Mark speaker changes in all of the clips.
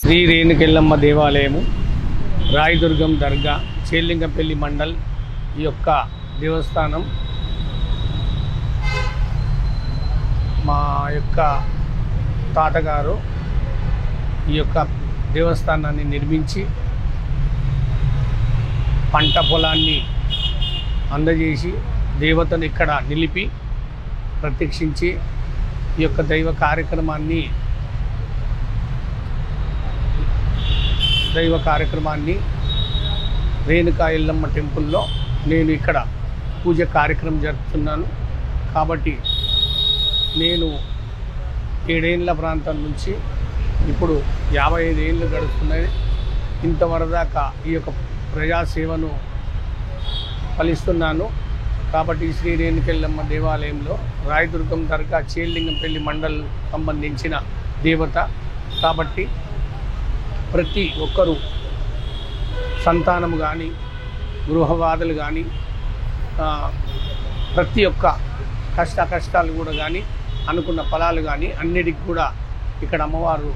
Speaker 1: శ్రీ రేణుకెళ్ళమ్మ దేవాలయము, రాయదుర్గం దర్గా, చేలింగంపల్లి మండల్. ఈ యొక్క దేవస్థానం మా యొక్క తాతగారు ఈ యొక్క దేవస్థానాన్ని నిర్మించి పంట పొలాన్ని అందజేసి దేవతను ఇక్కడ నిలిపి ప్రత్యక్షించి ఈ యొక్క దైవ కార్యక్రమాన్ని రేణుకా ఎల్లమ్మ టెంపుల్లో నేను ఇక్కడ పూజ కార్యక్రమం జరుపుతున్నాను. కాబట్టి నేను 7 ఏళ్ళ ప్రాంతం నుంచి ఇప్పుడు 55 ఏళ్ళు గడుస్తున్నాయి. ఇంతవరదాకా ఈ యొక్క ప్రజాసేవను ఫలిస్తున్నాను. కాబట్టి శ్రీ రేణుకెళ్ళమ్మ దేవాలయంలో రాయదుర్గం దర్గా చేలింగంపల్లి మండల్ సంబంధించిన దేవత. కాబట్టి ప్రతి ఒక్కరూ సంతానము కానీ, గృహబాధలు కానీ, ప్రతి ఒక్క కష్టాలు కూడా కానీ, అనుకున్న ఫలాలు కానీ అన్నిటికి కూడా ఇక్కడ అమ్మవారు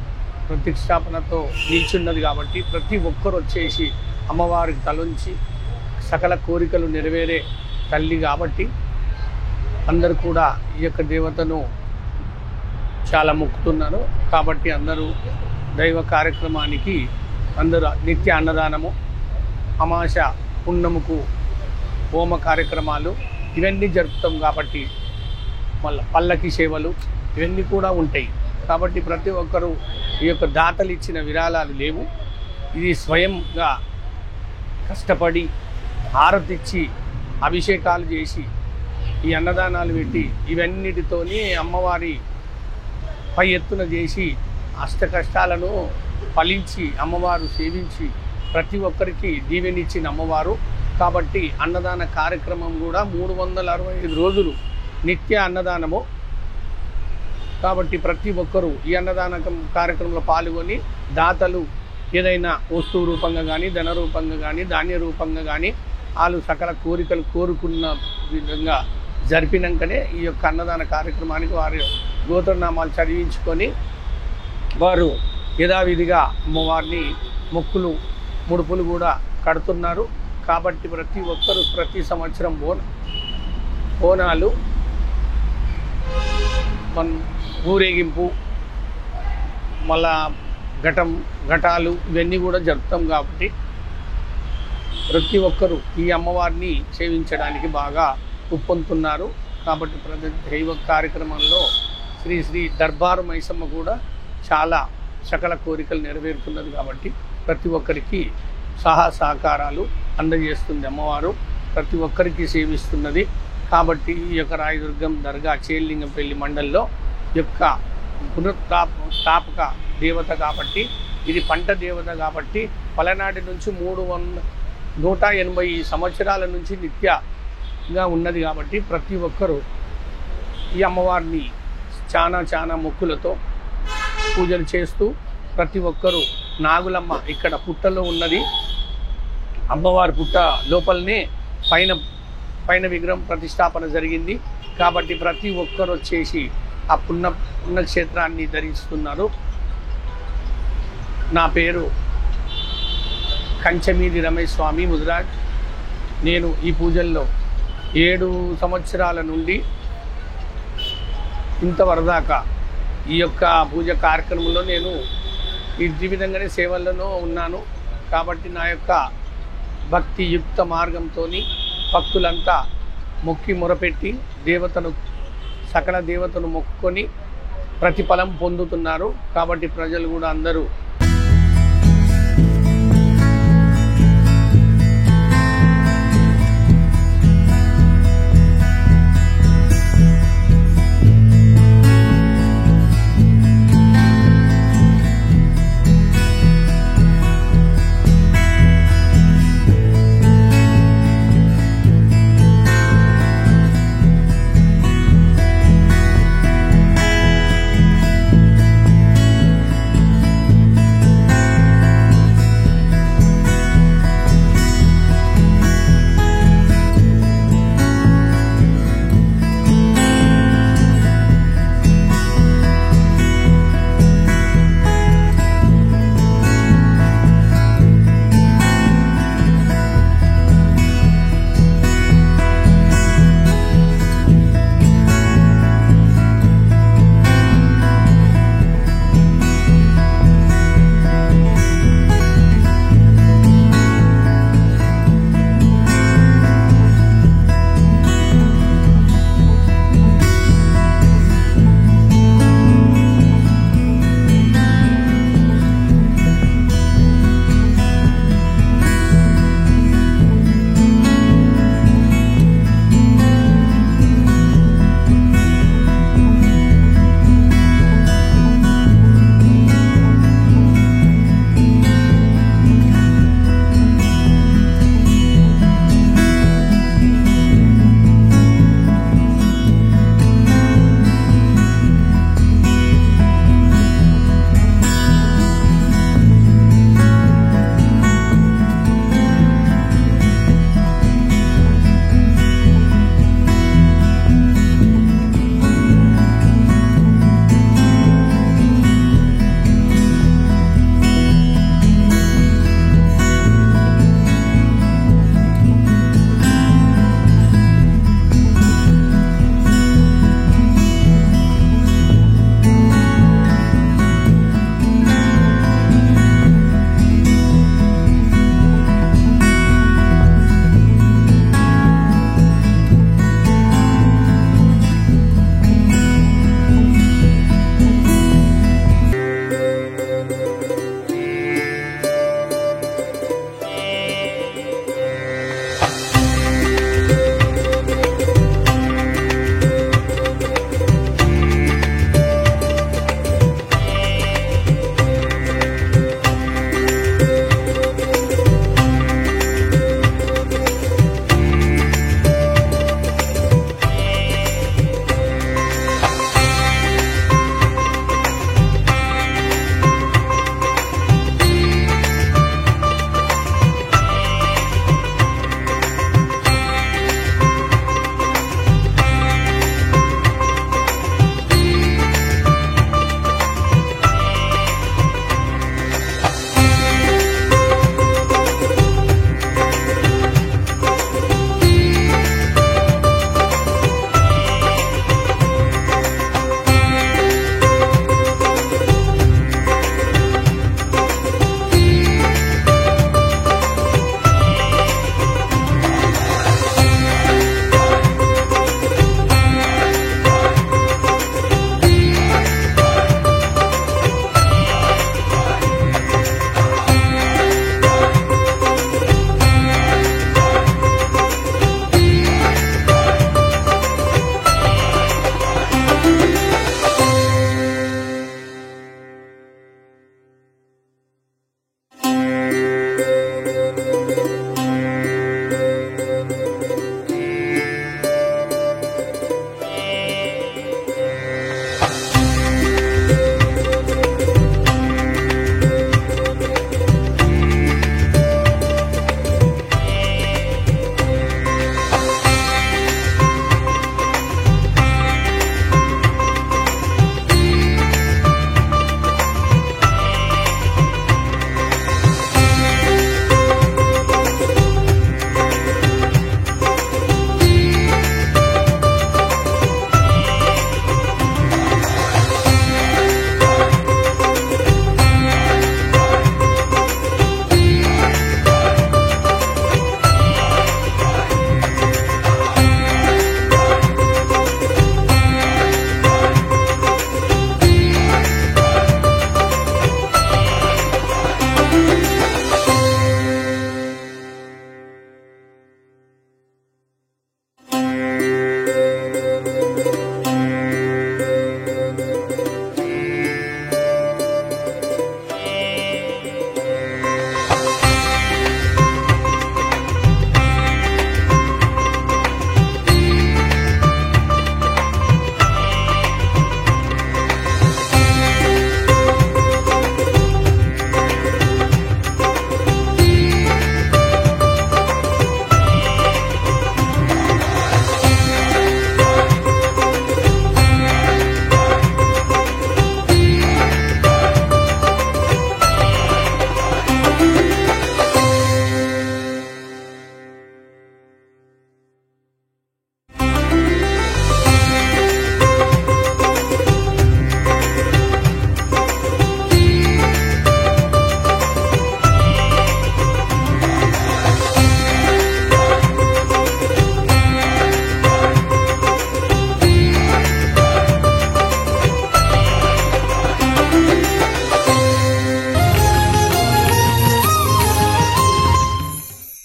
Speaker 1: ప్రతిష్టాపనతో నిల్చున్నది. కాబట్టి ప్రతి ఒక్కరు వచ్చేసి అమ్మవారికి తలొంచి సకల కోరికలు నెరవేరే తల్లి కాబట్టి అందరూ కూడా ఈ యొక్క దేవతను చాలా మొక్కుతున్నారు. కాబట్టి అందరూ దైవ కార్యక్రమానికి అందరూ నిత్య అన్నదానము, అమావాస పున్నముకు హోమ కార్యక్రమాలు ఇవన్నీ జరుపుతాం. కాబట్టి మళ్ళీ పల్లకి సేవలు ఇవన్నీ కూడా ఉంటాయి. కాబట్టి ప్రతి ఒక్కరూ ఈ యొక్క దాతలు ఇచ్చిన విరాళాలు లేవు. ఇది స్వయంగా కష్టపడి హారతిచ్చి అభిషేకాలు చేసి ఈ అన్నదానాలు పెట్టి ఇవన్నిటితోని అమ్మవారి పై ఎత్తున చేసి అష్ట కష్టాలను ఫలించి అమ్మవారు సేవించి ప్రతి ఒక్కరికి దీవెనిచ్చిన అమ్మవారు. కాబట్టి అన్నదాన కార్యక్రమం కూడా 365 రోజులు నిత్య అన్నదానము. కాబట్టి ప్రతి ఒక్కరూ ఈ అన్నదాన కార్యక్రమంలో పాల్గొని దాతలు ఏదైనా వస్తువు రూపంగా కానీ, ధన రూపంగా కానీ, ధాన్య రూపంగా కానీ వాళ్ళు సకల కోరికలు కోరుకున్న విధంగా జరిపినాకనే ఈ యొక్క అన్నదాన కార్యక్రమానికి వారి గోత్రనామాలు చదివించుకొని వారు యథావిధిగా అమ్మవారిని మొక్కులు ముడుపులు కూడా కడుతున్నారు. కాబట్టి ప్రతి ఒక్కరూ ప్రతి సంవత్సరం బోనాలు, ఊరేగింపు, మళ్ళా ఘటాలు ఇవన్నీ కూడా జరుపుతాం. కాబట్టి ప్రతి ఒక్కరూ ఈ అమ్మవారిని సేవించడానికి బాగా ఉప్పొందుతున్నారు. కాబట్టి ప్రతి దైవ కార్యక్రమంలో శ్రీ దర్బారు మైసమ్మ కూడా చాలా సకల కోరికలు నెరవేరుతున్నది. కాబట్టి ప్రతి ఒక్కరికి సహకారాలు అందజేస్తుంది అమ్మవారు, ప్రతి ఒక్కరికి సేవిస్తున్నది. కాబట్టి ఈ యొక్క రాయదుర్గం దర్గా చేలింగంపల్లి మండల్లో యొక్క పునఃస్థాపక దేవత కాబట్టి, ఇది పంట దేవత కాబట్టి పలనాటి నుంచి 180 సంవత్సరాల నుంచి నిత్యగా ఉన్నది. కాబట్టి ప్రతి ఒక్కరూ ఈ అమ్మవారిని చాలా మొక్కులతో పూజలు చేస్తూ ప్రతి ఒక్కరూ నాగులమ్మ ఇక్కడ పుట్టలో ఉన్నది. అమ్మవారి పుట్ట లోపలనే పైన విగ్రహం ప్రతిష్టాపన జరిగింది. కాబట్టి ప్రతి ఒక్కరు వచ్చేసి ఆ పుణ్యక్షేత్రాన్ని ధరిస్తున్నారు. నా పేరు కంచమీది రమేష్ స్వామి ముదిరాజ్. నేను ఈ పూజల్లో 7 సంవత్సరాల నుండి ఇంతవరదాకా ఈ యొక్క పూజ కార్యక్రమంలో నేను ఈ విధంగానే సేవల్లో ఉన్నాను. కాబట్టి నా యొక్క భక్తియుక్త మార్గంతో భక్తులంతా మొక్కి మొరపెట్టి సకల దేవతను మొక్కుకొని ప్రతిఫలం పొందుతున్నారు. కాబట్టి ప్రజలు కూడా అందరూ